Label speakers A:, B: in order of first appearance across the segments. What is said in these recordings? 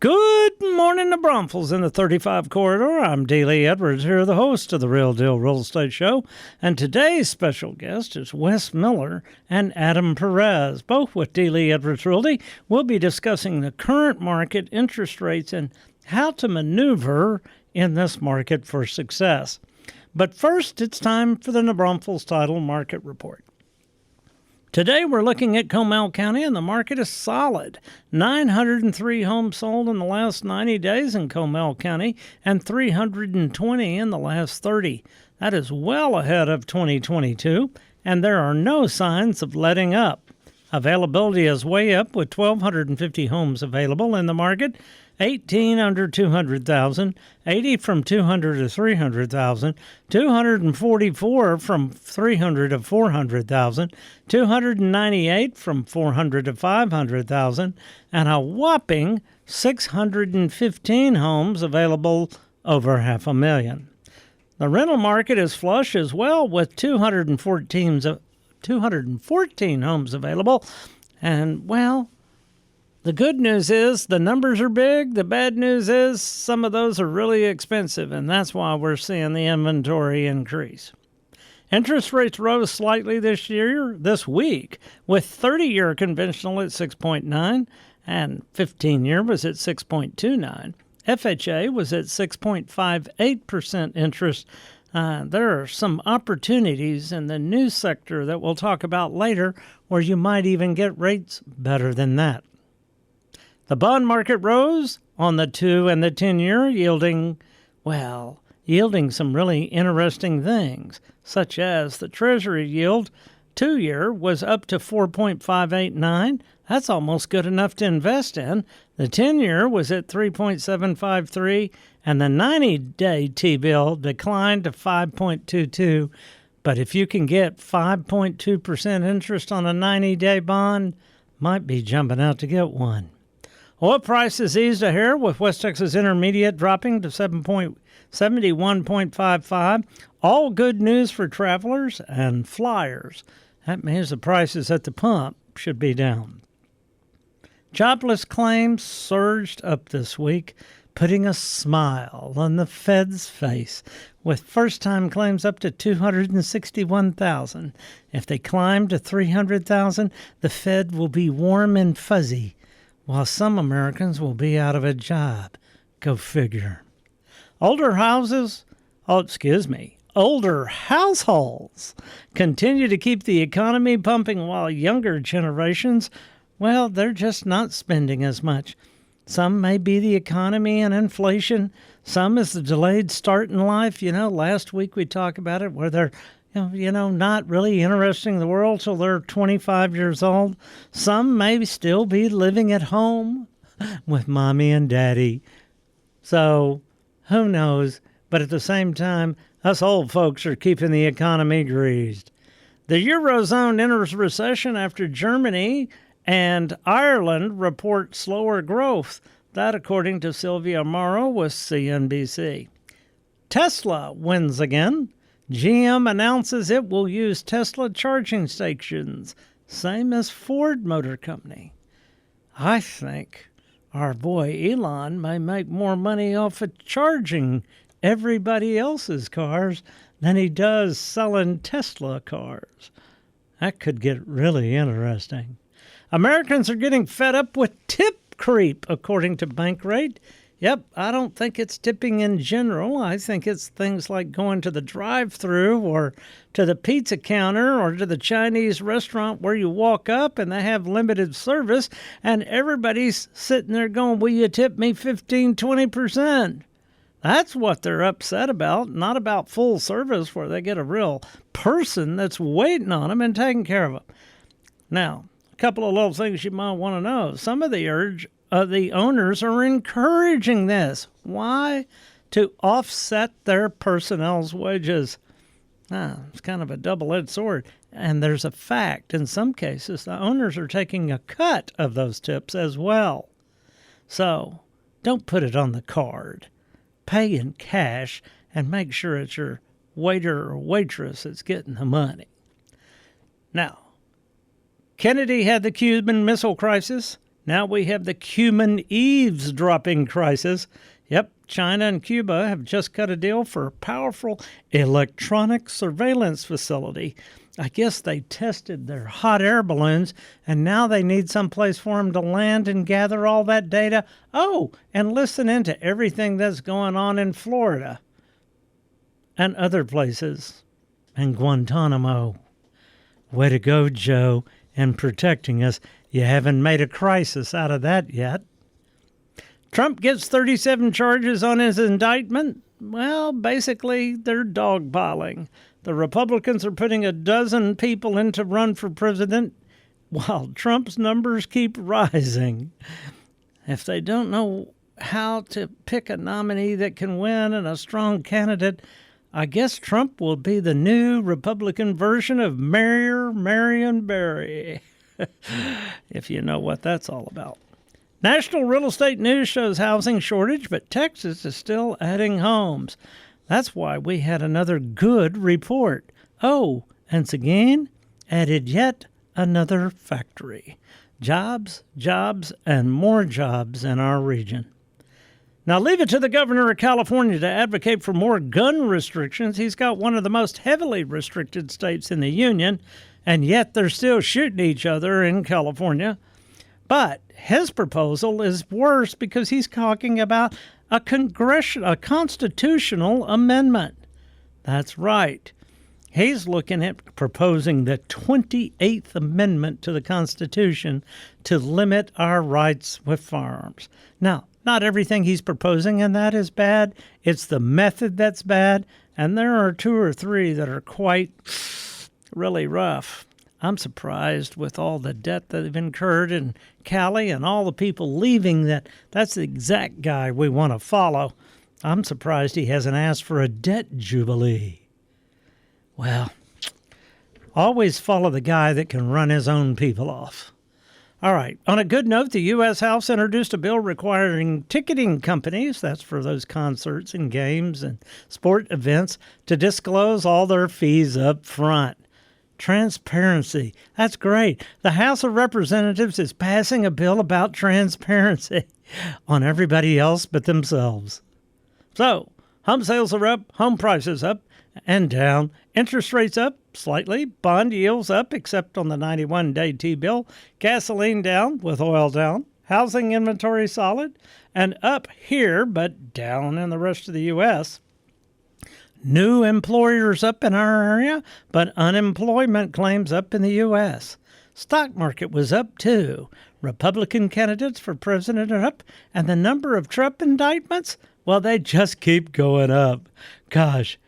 A: Good morning to Bromfields in the 35 corridor. I'm D. Lee Edwards here, the host of the Real Deal Real Estate Show. And today's special guest is Wes Miller and Adam Perez, both with D. Lee Edwards Realty. We'll be discussing the current market, interest rates, and how to maneuver in this market for success. But first, it's time for the New Braunfels Title Market Report. Today, we're looking at Comal County, and the market is solid. 903 homes sold in the last 90 days in Comal County, and 320 in the last 30. That is well ahead of 2022, and there are no signs of letting up. Availability is way up, with 1,250 homes available in the market, 18 under 200,000, 80 from 200 to 300,000, 244 from 300 to 400,000, 298 from 400 to 500,000, and a whopping 615 homes available over 500,000. The rental market is flush as well, with 214 homes available, and well, the good news is the numbers are big. The bad news is some of those are really expensive, and that's why we're seeing the inventory increase. Interest rates rose slightly this week, with 30-year conventional at 6.9 and 15-year was at 6.29. FHA was at 6.58% interest. There are some opportunities in the new sector that we'll talk about later where you might even get rates better than that. The bond market rose on the 2 and the 10-year, yielding some really interesting things, such as the Treasury yield 2-year was up to 4.589. That's almost good enough to invest in. The 10-year was at 3.753, and the 90-day T-bill declined to 5.22. But if you can get 5.2% interest on a 90-day bond, might be jumping out to get one. Oil prices eased a hair, with West Texas Intermediate dropping to 71.55. All good news for travelers and flyers. That means the prices at the pump should be down. Jobless claims surged up this week, putting a smile on the Fed's face, with first-time claims up to 261,000. If they climb to 300,000, the Fed will be warm and fuzzy, while some Americans will be out of a job. Go figure. Older households continue to keep the economy pumping, while younger generations, they're just not spending as much. Some may be the economy and inflation. Some is the delayed start in life. Last week we talked about it, where they're not really interested in the world till they're 25 years old. Some may still be living at home with mommy and daddy. So, who knows? But at the same time, us old folks are keeping the economy greased. The Eurozone enters recession after Germany and Ireland report slower growth. That, according to Sylvia Morrow with CNBC. Tesla wins again. GM announces it will use Tesla charging stations, same as Ford Motor Company. I think our boy Elon may make more money off of charging everybody else's cars than he does selling Tesla cars. That could get really interesting. Americans are getting fed up with tip creep, according to Bankrate. Yep, I don't think it's tipping in general. I think it's things like going to the drive-thru or to the pizza counter or to the Chinese restaurant where you walk up and they have limited service and everybody's sitting there going, will you tip me 15, 20%? That's what they're upset about, not about full service where they get a real person that's waiting on them and taking care of them. Now, a couple of little things you might want to know. Some of the owners are encouraging this. Why? To offset their personnel's wages. It's kind of a double-edged sword. And there's a fact. In some cases, the owners are taking a cut of those tips as well. So don't put it on the card. Pay in cash and make sure it's your waiter or waitress that's getting the money. Now, Kennedy had the Cuban Missile Crisis. Now we have the Cuban eavesdropping crisis. Yep, China and Cuba have just cut a deal for a powerful electronic surveillance facility. I guess they tested their hot air balloons, and now they need someplace for them to land and gather all that data. Oh, and listen into everything that's going on in Florida and other places. And Guantanamo. Way to go, Joe, in protecting us. You haven't made a crisis out of that yet. Trump gets 37 charges on his indictment. Well, basically, they're dogpiling. The Republicans are putting a dozen people in to run for president while Trump's numbers keep rising. If they don't know how to pick a nominee that can win and a strong candidate, I guess Trump will be the new Republican version of Mayor Marion Barry, if you know what that's all about. National real estate news shows housing shortage, but Texas is still adding homes. That's why we had another good report. Oh, and Seguin added yet another factory. Jobs, jobs, and more jobs in our region. Now leave it to the governor of California to advocate for more gun restrictions. He's got one of the most heavily restricted states in the union, and yet they're still shooting each other in California. But his proposal is worse because he's talking about a constitutional amendment. That's right. He's looking at proposing the 28th Amendment to the Constitution to limit our rights with firearms. Now, not everything he's proposing, and that is bad. It's the method that's bad, and there are two or three that are quite really rough. I'm surprised with all the debt that they've incurred in Cali and all the people leaving that's the exact guy we want to follow. I'm surprised he hasn't asked for a debt jubilee. Well, always follow the guy that can run his own people off. All right. On a good note, the U.S. House introduced a bill requiring ticketing companies, that's for those concerts and games and sport events, to disclose all their fees up front. Transparency. That's great. The House of Representatives is passing a bill about transparency on everybody else but themselves. So, home sales are up, home prices up and down, interest rates up slightly, bond yields up except on the 91-day T-bill, gasoline down with oil down, housing inventory solid, and up here but down in the rest of the U.S. New employers up in our area, but unemployment claims up in the U.S. Stock market was up, too. Republican candidates for president are up, and the number of Trump indictments, well, they just keep going up. Gosh,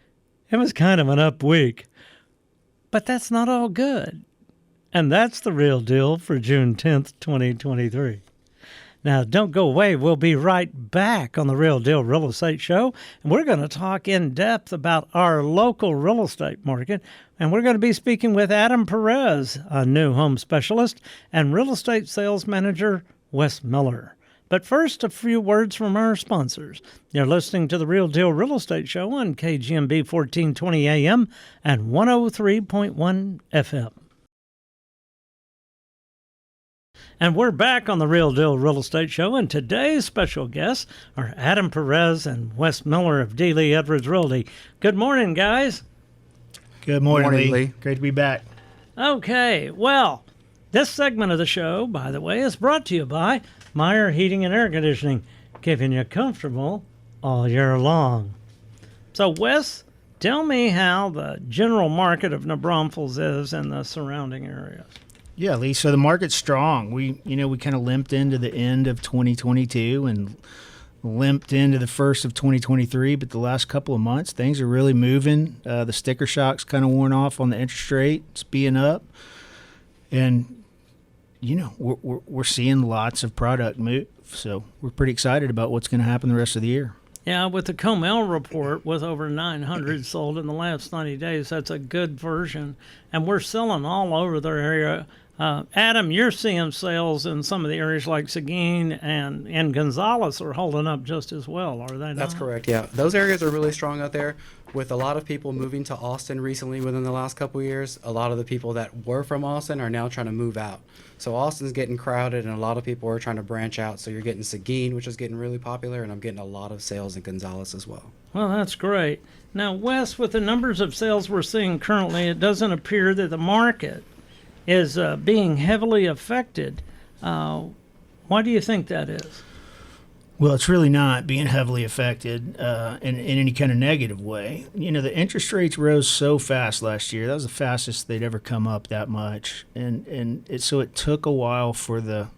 A: it was kind of an up week. But that's not all good. And that's the real deal for June 10th, 2023. Now, don't go away. We'll be right back on the Real Deal Real Estate Show, and we're going to talk in depth about our local real estate market, and we're going to be speaking with Adam Perez, a new home specialist, and real estate sales manager Wes Miller. But first, a few words from our sponsors. You're listening to the Real Deal Real Estate Show on KGNB 1420 AM and 103.1 FM. And we're back on the Real Deal Real Estate Show, and today's special guests are Adam Perez and Wes Miller of D. Lee Edwards Realty. Good morning, guys.
B: Good morning, Lee. Great to be back.
A: Okay, well, this segment of the show, by the way, is brought to you by Meyer Heating and Air Conditioning, keeping you comfortable all year long. So, Wes, tell me how the general market of New Braunfels is in the surrounding areas.
B: Yeah, Lee. So the market's strong. We kind of limped into the end of 2022 and limped into the first of 2023. But the last couple of months, things are really moving. The sticker shock's kind of worn off on the interest rate. It's being up, and we're seeing lots of product move. So we're pretty excited about what's going to happen the rest of the year.
A: Yeah, with the Comel report, with over 900 sold in the last 90 days, that's a good version. And we're selling all over their area. Adam, you're seeing sales in some of the areas like Seguin and Gonzales are holding up just as well, are they not?
C: That's correct, yeah. Those areas are really strong out there. With a lot of people moving to Austin recently within the last couple of years, a lot of the people that were from Austin are now trying to move out. So Austin's getting crowded, and a lot of people are trying to branch out. So you're getting Seguin, which is getting really popular, and I'm getting a lot of sales in Gonzales as well.
A: Well, that's great. Now, Wes, with the numbers of sales we're seeing currently, it doesn't appear that the market is being heavily affected. Why do you think that is?
B: Well, it's really not being heavily affected in any kind of negative way. You know, the interest rates rose so fast last year. That was the fastest they'd ever come up that much. So it took a while for the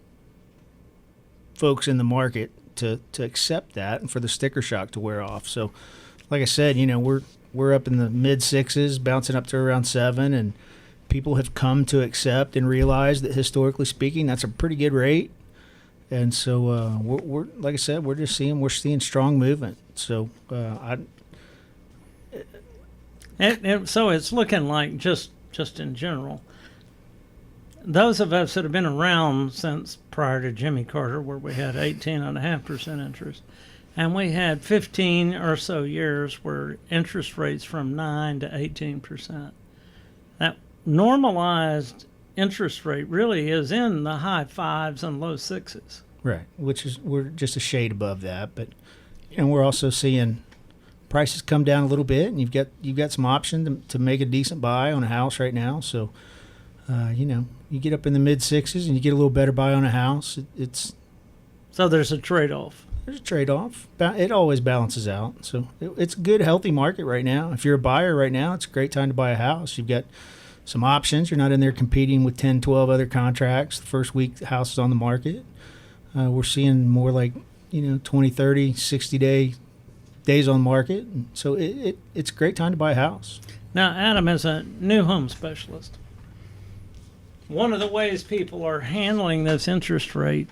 B: folks in the market to accept that and for the sticker shock to wear off. So, like I said, you know, we're up in the mid sixes, bouncing up to around 7, and people have come to accept and realize that historically speaking, that's a pretty good rate. And so we're like I said, we're seeing strong movement. So
A: So it's looking like just in general, those of us that have been around since prior to Jimmy Carter, where we had 18.5% interest, and we had 15 or so years where interest rates from 9 to 18%. That normalized interest rate really is in the high 5s and low 6s.
B: Right, we're just a shade above that, but you know, we're also seeing prices come down a little bit, and you've got some option to make a decent buy on a house right now. So you know, you get up in the mid 6s and you get a little better buy on a house.
A: So there's a trade-off.
B: There's a trade-off. It always balances out. So it's a good, healthy market right now. If you're a buyer right now, it's a great time to buy a house. You've got some options. You're not in there competing with 10, 12 other contracts the first week the house is on the market. We're seeing more like, you know, 20, 30, 60 days on market. So it's a great time to buy a house.
A: Now, Adam, as a new home specialist, one of the ways people are handling this interest rate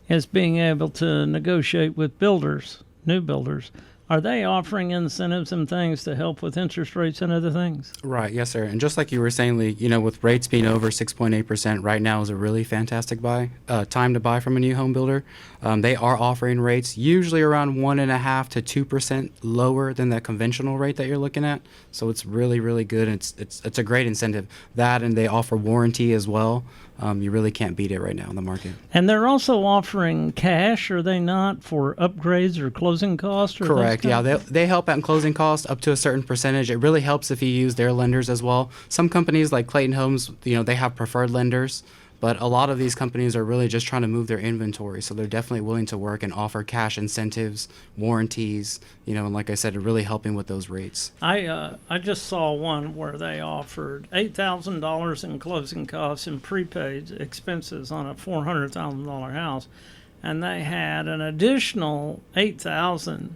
A: is being able to negotiate with builders, new builders. Are they offering incentives and things to help with interest rates and other things?
C: Right, yes, sir. And just like you were saying, Lee, you know, with rates being over 6.8% right now is a really fantastic time to buy from a new home builder. They are offering rates usually around 1.5% to 2% lower than the conventional rate that you're looking at. So it's really, really good. It's a great incentive. That, and they offer warranty as well. You really can't beat it right now in the market.
A: And they're also offering cash, are they not, for upgrades or closing costs? Or
C: correct, yeah. They help out in closing costs up to a certain percentage. It really helps if you use their lenders as well. Some companies like Clayton Homes, you know, they have preferred lenders, but a lot of these companies are really just trying to move their inventory. So they're definitely willing to work and offer cash incentives, warranties, you know, and like I said, really helping with those rates.
A: I just saw one where they offered $8,000 in closing costs and prepaid expenses on a $400,000 house, and they had an additional $8,000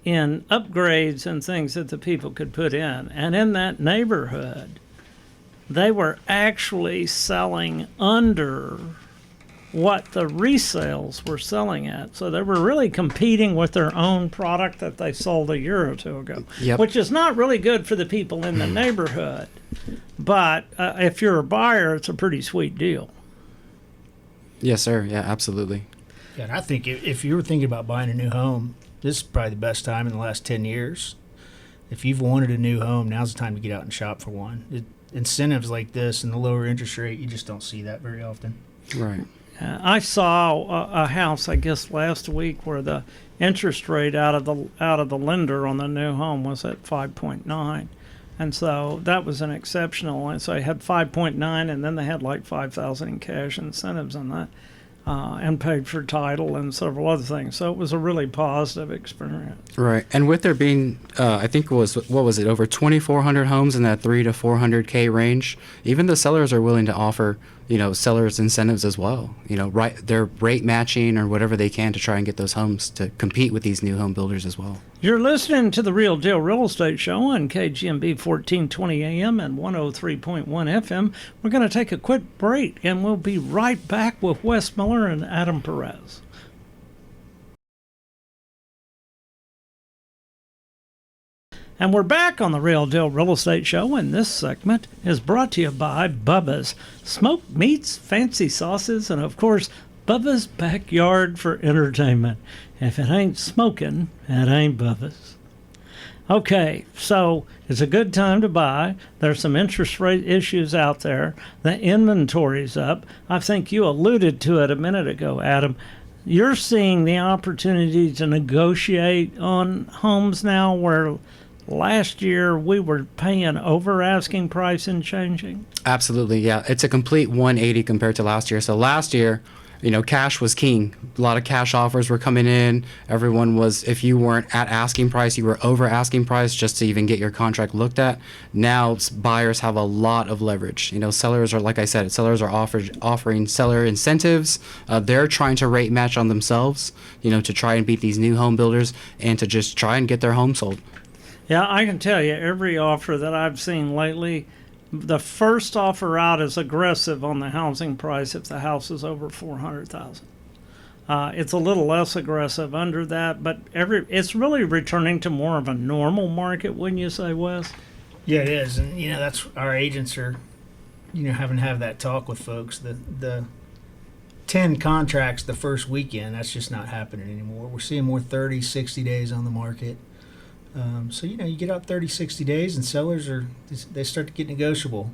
A: in upgrades and things that the people could put in. And in that neighborhood, they were actually selling under what the resales were selling at. So they were really competing with their own product that they sold a year or two ago,
C: yep.
A: Which is not really good for the people in the neighborhood. But if you're a buyer, it's a pretty sweet deal.
C: Yes, sir. Yeah, absolutely.
B: Yeah, and I think if you were thinking about buying a new home, this is probably the best time in the last 10 years. If you've wanted a new home, now's the time to get out and shop for one. Incentives like this and the lower interest rate, you just don't see that very often.
C: Right.
A: I saw a house, I guess, last week where the interest rate out of the lender on the new home was at 5.9, and so that was an exceptional. And so they had 5.9, and then they had like $5,000 in cash incentives on that, and paid for title and several other things. So it was a really positive experience.
C: Right. And with there being, I think it was, what was it, over 2,400 homes in that 3 to 400K range, even the sellers are willing to offer, you know, sellers incentives as well. You know, right, they're rate matching or whatever they can to try and get those homes to compete with these new home builders as well.
A: You're listening to the Real Deal Real Estate Show on KGNB 1420 AM and 103.1 FM. We're going to take a quick break, and we'll be right back with Wes Miller and Adam Perez. And we're back on the Real Deal Real Estate Show, and this segment is brought to you by Bubba's. Smoked meats, fancy sauces, and of course, Bubba's Backyard for Entertainment. If it ain't smoking, it ain't Bubba's. Okay, so it's a good time to buy. There's some interest rate issues out there. The inventory's up. I think you alluded to it a minute ago, Adam. You're seeing the opportunity to negotiate on homes now where last year we were paying over asking price and changing.
C: Absolutely, yeah. It's a complete 180 compared to last year. So last year, cash was king. A lot of cash offers were coming in. Everyone was, if you weren't at asking price, you were over asking price just to even get your contract looked at. Now buyers have a lot of leverage. Sellers are, like I said, sellers are offering seller incentives. They're trying to rate match on themselves, to try and beat these new home builders and to just try and get their home sold.
A: Yeah, I can tell you every offer that I've seen lately, the first offer out is aggressive on the housing price if the house is over $400,000. It's a little less aggressive under that, but it's really returning to more of a normal market, wouldn't you say, Wes?
B: Yeah, it is, and that's our agents are, having to have that talk with folks. The 10 contracts the first weekend, that's just not happening anymore. We're seeing more 30, 60 days on the market. So, you get out 30, 60 days and sellers they start to get negotiable.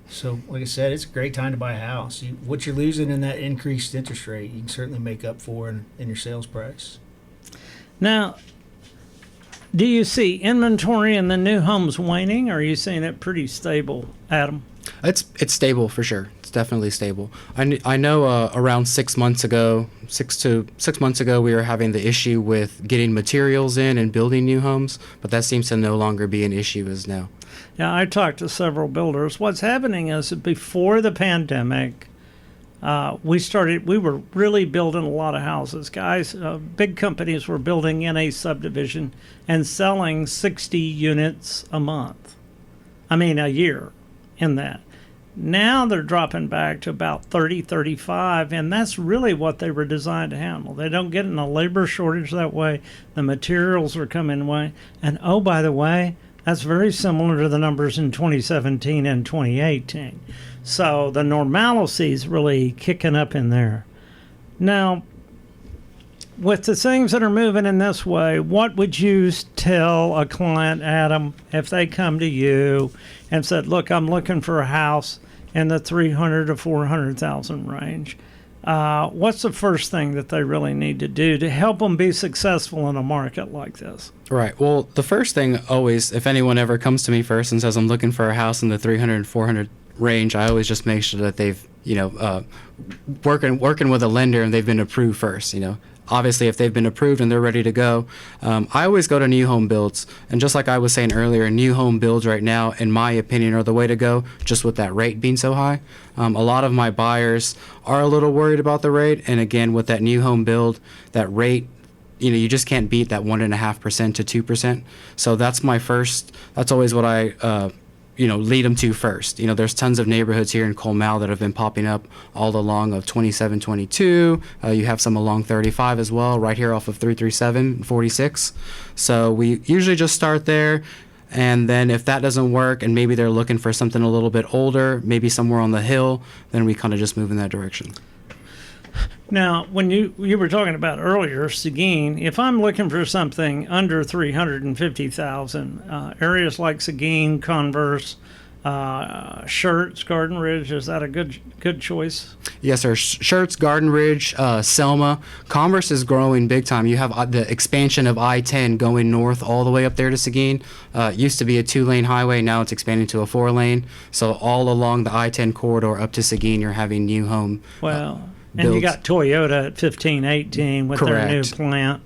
B: So, like I said, it's a great time to buy a house. What you're losing in that increased interest rate, you can certainly make up for in your sales price.
A: Now, do you see inventory in the new homes waning, or are you seeing it pretty stable, Adam?
C: It's stable for sure. It's definitely stable. I know around 6 months ago, 6 months ago, we were having the issue with getting materials in and building new homes, but that seems to no longer be an issue as now.
A: Yeah, I talked to several builders. What's happening is that before the pandemic, we were really building a lot of houses. Guys, big companies were building in a subdivision and selling 60 units a year in that. Now they're dropping back to about 30, 35, and that's really what they were designed to handle. They don't get in a labor shortage that way. The materials are coming away. And oh, by the way, that's very similar to the numbers in 2017 and 2018. So the normalcy is really kicking up in there. Now, with the things that are moving in this way, what would you tell a client, Adam, if they come to you and said, look, I'm looking for a house in the 300 to 400,000 range? What's the first thing that they really need to do to help them be successful in a market like this?
C: Right. Well, the first thing always, if anyone ever comes to me first and says I'm looking for a house in the 300 and 400 range, I always just make sure that they've, working with a lender and they've been approved first, Obviously, if they've been approved and they're ready to go, I always go to new home builds. And just like I was saying earlier, new home builds right now, in my opinion, are the way to go, just with that rate being so high. A lot of my buyers are a little worried about the rate. And again, with that new home build, that rate, you just can't beat that 1.5% to 2%. So that's always what I lead them to first. There's tons of neighborhoods here in Colmell that have been popping up all along of 2722. You have some along 35 as well, right here off of 337 and 46. So we usually just start there. And then if that doesn't work and maybe they're looking for something a little bit older, maybe somewhere on the hill, then we kind of just move in that direction.
A: Now, when you were talking about earlier, Seguin, if I'm looking for something under 350,000, areas like Seguin, Converse, Shirts, Garden Ridge, is that a good choice?
C: Yes, sir. Shirts, Garden Ridge, Selma. Commerce is growing big time. You have the expansion of I-10 going north all the way up there to Seguin. Used to be a 2-lane highway. Now it's expanding to a 4-lane. So all along the I-10 corridor up to Seguin, you're having new home
A: and
C: builds.
A: you got Toyota at 1518 with
C: Correct.
A: their new plant.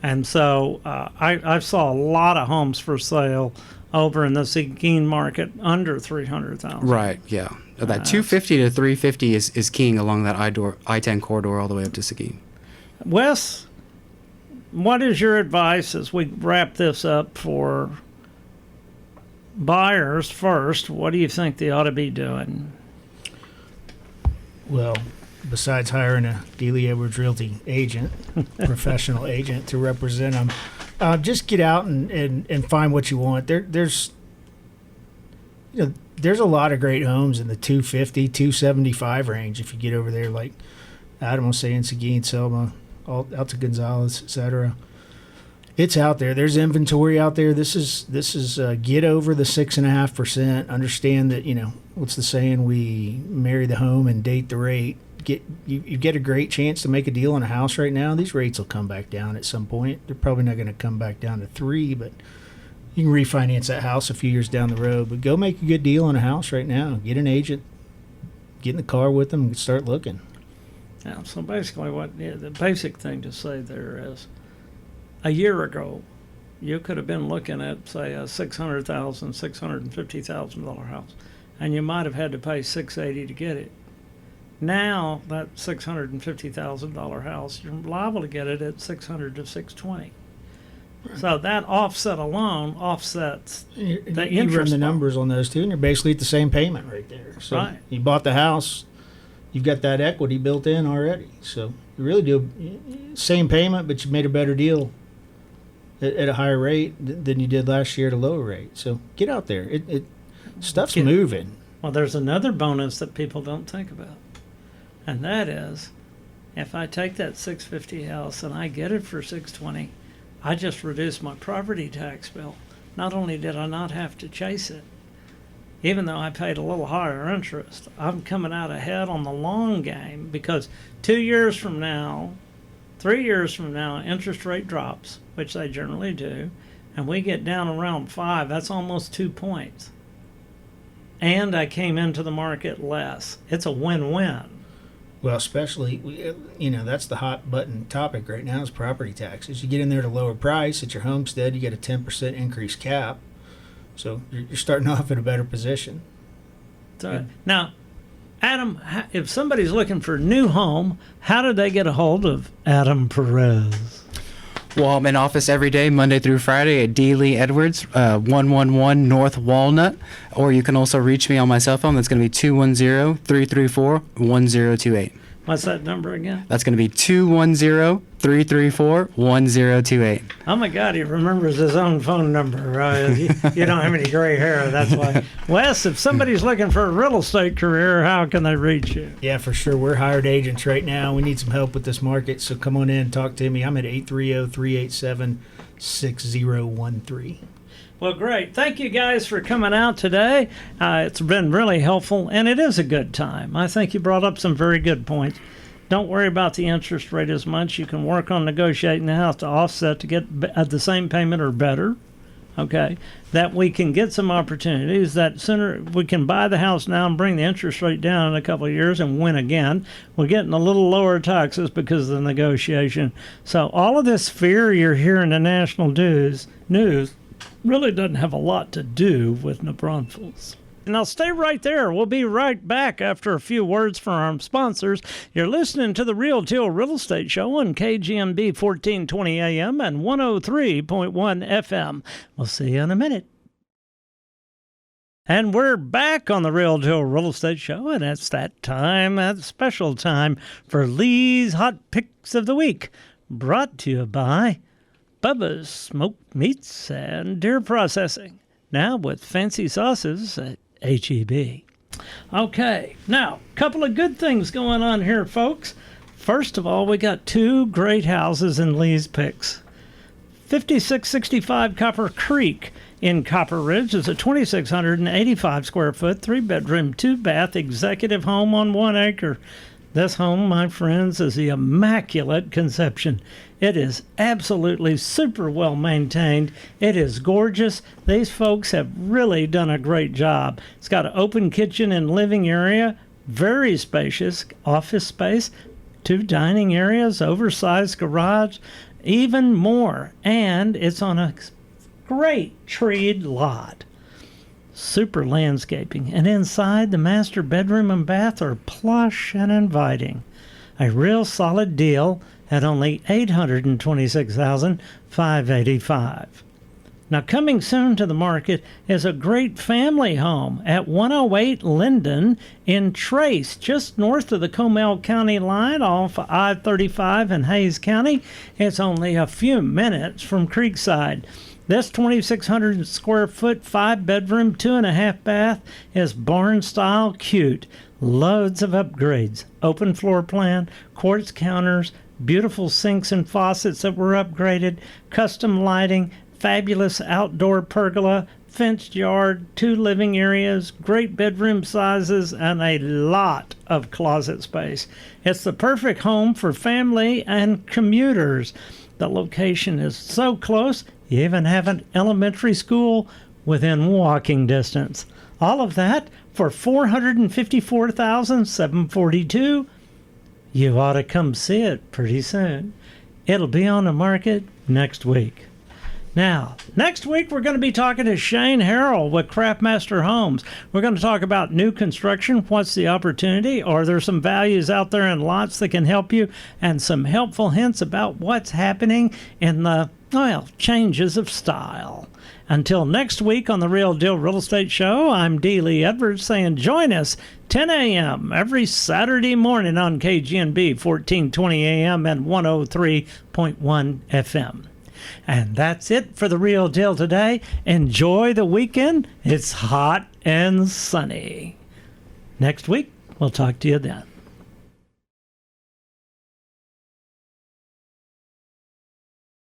A: And so I saw a lot of homes for sale over in the Seguin market under 300,000.
C: Right, yeah. That 250 to 350 is king along that I-10 corridor all the way up to Seguin.
A: Wes, what is your advice as we wrap this up for buyers first? What do you think they ought to be doing?
B: Well, besides hiring a Dealey Edwards Realty agent, professional agent to represent them, Just get out and find what you want. There's there's a lot of great homes in the 250, 275 range. If you get over there, like Adam was saying, Seguin, Selma, out to Gonzales, etc. It's out there. There's inventory out there. This is get over the 6.5%. Understand that what's the saying? We marry the home and date the rate. You get a great chance to make a deal on a house right now. These rates will come back down at some point. They're probably not going to come back down to 3, but you can refinance that house a few years down the road. But go make a good deal on a house right now. Get an agent. Get in the car with them and start looking.
A: Yeah, so basically the basic thing to say there is, a year ago, you could have been looking at, say, a $600,000, $650,000 house, and you might have had to pay $680 to get it. Now, that $650,000 house, you're liable to get it at $600 to $620. Right. So that offset alone offsets the interest.
B: You run the numbers on those two, and you're basically at the same payment right there. So
A: right.
B: You bought the house, you've got that equity built in already. So you really do same payment, but you made a better deal at a higher rate than you did last year at a lower rate. So get out there. Stuff's moving.
A: Well, there's another bonus that people don't think about, and that is, if I take that $650 house and I get it for $620, I just reduced my property tax bill. Not only did I not have to chase it, even though I paid a little higher interest, I'm coming out ahead on the long game, because 2 years from now, 3 years from now, interest rate drops, which they generally do, and we get down around 5. That's almost 2 points. And I came into the market less. It's a win-win.
B: Well, especially, that's the hot button topic right now is property taxes. You get in there at a lower price at your homestead, you get a 10% increase cap. So you're starting off in a better position.
A: So, now, Adam, if somebody's looking for a new home, how do they get a hold of Adam Perez?
C: Well, I'm in office every day, Monday through Friday at D. Lee Edwards, 111 North Walnut. Or you can also reach me on my cell phone. That's going to be 210-334-1028.
A: What's that number again?
C: That's going to be 210-334-1028.
A: Oh, my God, he remembers his own phone number. You don't have any gray hair, that's why. Wes, if somebody's looking for a real estate career, how can they reach you?
B: Yeah, for sure. We're hired agents right now. We need some help with this market, so come on in and talk to me. I'm at 830-387-6013.
A: Well, great. Thank you guys for coming out today. It's been really helpful, and it is a good time. I think you brought up some very good points. Don't worry about the interest rate as much. You can work on negotiating the house to offset to get the same payment or better. Okay, that we can get some opportunities, that sooner we can buy the house now and bring the interest rate down in a couple of years and win again. We're getting a little lower taxes because of the negotiation. So all of this fear you're hearing in the national news really doesn't have a lot to do with New Braunfels. Now stay right there. We'll be right back after a few words from our sponsors. You're listening to the Real Deal Real Estate Show on KGNB 1420 AM and 103.1 FM. We'll see you in a minute. And we're back on the Real Deal Real Estate Show, and it's that time, that special time for Lee's Hot Picks of the Week, brought to you by Bubba's Smoked Meats and Deer Processing, now with fancy sauces at HEB. Okay, now, a couple of good things going on here, folks. First of all, we got two great houses in Lee's Picks. 5665 Copper Creek in Copper Ridge is a 2,685 square foot, 3-bedroom, 2-bath executive home on 1 acre. This home, my friends, is the Immaculate Conception. It is absolutely super well maintained. It is gorgeous. These folks have really done a great job. It's got an open kitchen and living area, very spacious office space, 2 dining areas, oversized garage, even more. And it's on a great treed lot. Super landscaping, and inside the master bedroom and bath are plush and inviting. A real solid deal at only $826,585. Now, coming soon to the market is a great family home at 108 Linden in Trace, just north of the Comal County line off I-35 in Hayes County. It's only a few minutes from Creekside. This 2,600 square foot, 5-bedroom, 2.5 bath is barn style cute. Loads of upgrades, open floor plan, quartz counters, beautiful sinks and faucets that were upgraded, custom lighting, fabulous outdoor pergola, fenced yard, 2 living areas, great bedroom sizes, and a lot of closet space. It's the perfect home for family and commuters. The location is so close, you even have an elementary school within walking distance. All of that for $454,742. You ought to come see it pretty soon. It'll be on the market next week. Now, next week we're going to be talking to Shane Harrell with Craftmaster Homes. We're going to talk about new construction. What's the opportunity? Are there some values out there in lots that can help you? And some helpful hints about what's happening in the, changes of style. Until next week on the Real Deal Real Estate Show, I'm D. Lee Edwards saying join us 10 a.m. every Saturday morning on KGNB 1420 a.m. and 103.1 FM. And that's it for the Real Deal today. Enjoy the weekend. It's hot and sunny. Next week, we'll talk to you then.